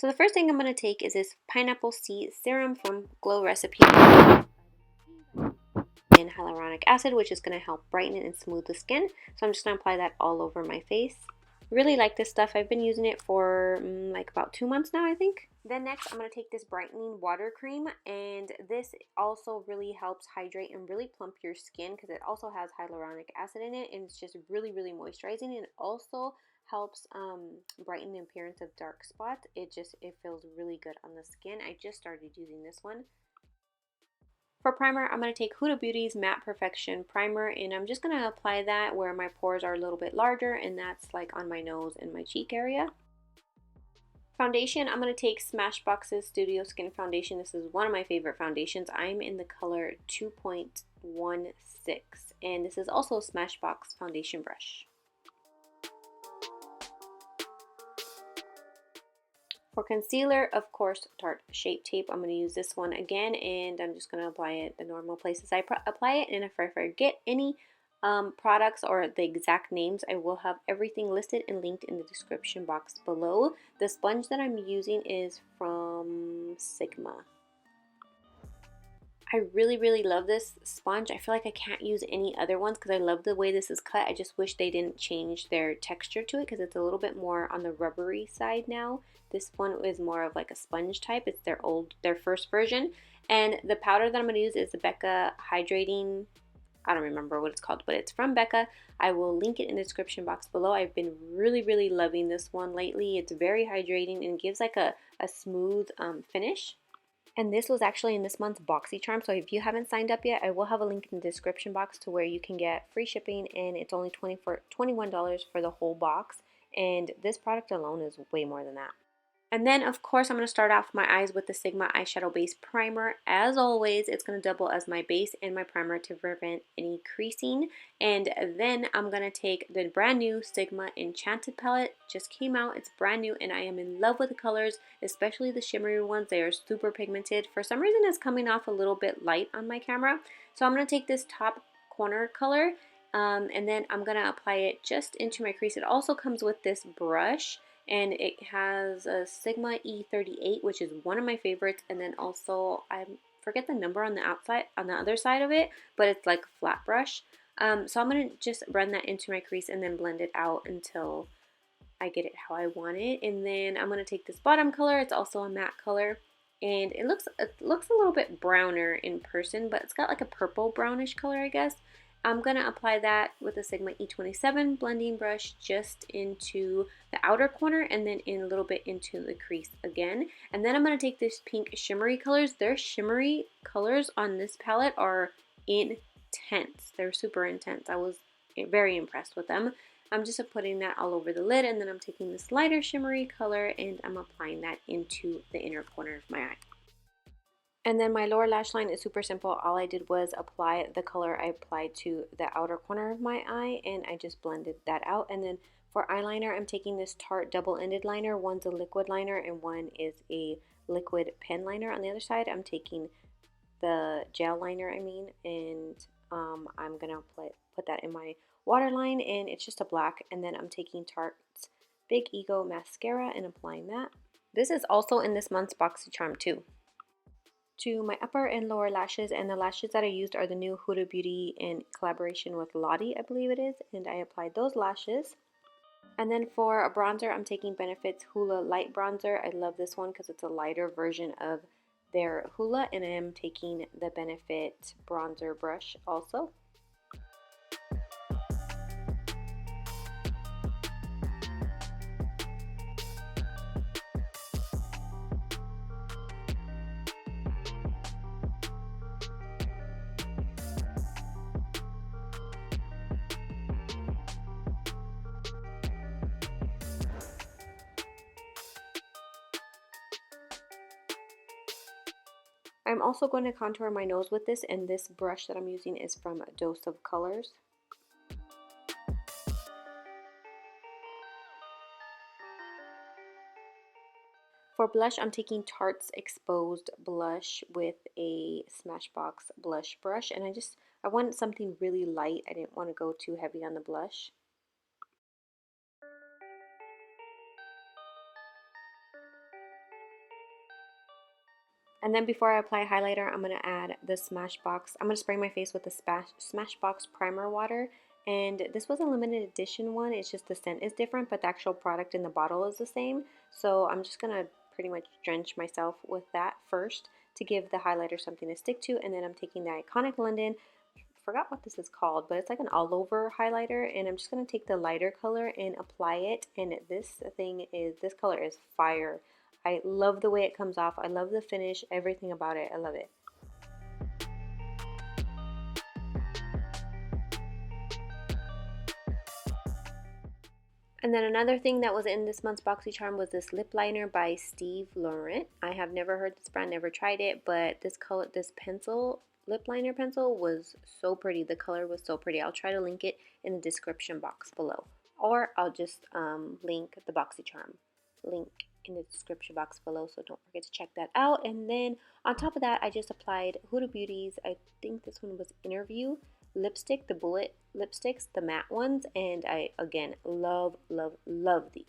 So the first thing I'm going to take is this pineapple seed serum from Glow Recipe and hyaluronic acid, which is going to help brighten and smooth the skin. So I'm just going to apply that all over my face. Really like this stuff. I've been using it for like about 2 months now, I think. Then next I'm going to take this brightening water cream, and this also really helps hydrate and really plump your skin because it also has hyaluronic acid in it, and it's just really moisturizing, and it also helps brighten the appearance of dark spots. It feels really good on the skin. I just started using this one. For primer, I'm going to take Huda Beauty's Matte Perfection Primer, and I'm just going to apply that where my pores are a little bit larger, and that's like on my nose and my cheek area. Foundation, I'm going to take Smashbox's Studio Skin Foundation. This is one of my favorite foundations. I'm in the color 2.16, and this is also a Smashbox foundation brush. For concealer, of course, Tarte Shape Tape. I'm going to use this one again, and I'm just going to apply it the normal places I apply it. And if I forget any products or the exact names, I will have everything listed and linked in the description box below. The sponge that I'm using is from Sigma. I really love this sponge. I feel like I can't use any other ones because I love the way this is cut. I just wish they didn't change their texture to it because it's a little bit more on the rubbery side now. This one is more of like a sponge type. It's their first version. And the powder that I'm going to use is the Becca Hydrating, I don't remember what it's called, but it's from Becca. I will link it in the description box below. I've been really loving this one lately. It's very hydrating and gives like a smooth finish. And this was actually in this month's BoxyCharm, so if you haven't signed up yet, I will have a link in the description box to where you can get free shipping, and it's only $21 for the whole box, and this product alone is way more than that. And then, of course, I'm going to start off my eyes with the Sigma Eyeshadow Base Primer. As always, it's going to double as my base and my primer to prevent any creasing. And then I'm going to take the brand new Sigma Enchanted palette. Just came out. It's brand new, and I am in love with the colors, especially the shimmery ones. They are super pigmented. For some reason, it's coming off a little bit light on my camera. So I'm going to take this top corner color, and then I'm going to apply it just into my crease. It also comes with this brush, and it has a Sigma E38, which is one of my favorites, and then also I forget the number on the outside, on the other side of it, but it's like a flat brush. So I'm going to just run that into my crease and then blend it out until I get it how I want it. And then I'm going to take this bottom color. It's also a matte color, and it looks a little bit browner in person, but it's got like a purple brownish color, I guess. I'm going to apply that with a Sigma E27 blending brush just into the outer corner and then in a little bit into the crease again. And then I'm going to take this pink shimmery colors. Their shimmery colors on this palette are intense. They're super intense. I was very impressed with them. I'm just putting that all over the lid, and then I'm taking this lighter shimmery color and I'm applying that into the inner corner of my eye. And then my lower lash line is super simple. All I did was apply the color I applied to the outer corner of my eye, and I just blended that out. And then for eyeliner, I'm taking this Tarte double-ended liner. One's a liquid liner and one is a liquid pen liner. On the other side, I'm taking the gel liner, and I'm going to put that in my waterline, and it's just a black. And then I'm taking Tarte's Big Ego mascara and applying that. This is also in this month's BoxyCharm too. To my upper and lower lashes, and the lashes that I used are the new Huda Beauty in collaboration with Lottie, I believe it is, and I applied those lashes. And then for a bronzer, I'm taking Benefit's Hoola Light Bronzer. I love this one because it's a lighter version of their Hoola, and I am taking the Benefit bronzer brush also. I'm also going to contour my nose with this, and this brush that I'm using is from Dose of Colors. For blush, I'm taking Tarte's Exposed Blush with a Smashbox blush brush, and I wanted something really light. I didn't want to go too heavy on the blush. And then before I apply highlighter, I'm going to add the Smashbox. I'm going to spray my face with the Smashbox primer water. And this was a limited edition one. It's just the scent is different, but the actual product in the bottle is the same. So I'm just going to pretty much drench myself with that first to give the highlighter something to stick to. And then I'm taking the Iconic London, forgot what this is called, but it's like an all over highlighter, and I'm just going to take the lighter color and apply it. And this color is fire. I love the way it comes off. I love the finish, everything about it. I love it. And then another thing that was in this month's BoxyCharm was this lip liner by Steve Laurent. I have never heard this brand, never tried it, but this pencil, lip liner pencil was so pretty. The color was so pretty. I'll try to link it in the description box below. Or I'll just link the BoxyCharm link in the description box below, so don't forget to check that out. And then on top of that, I just applied Huda Beauty's, I think this one was Interview lipstick, the bullet lipsticks, the matte ones, and I again love these.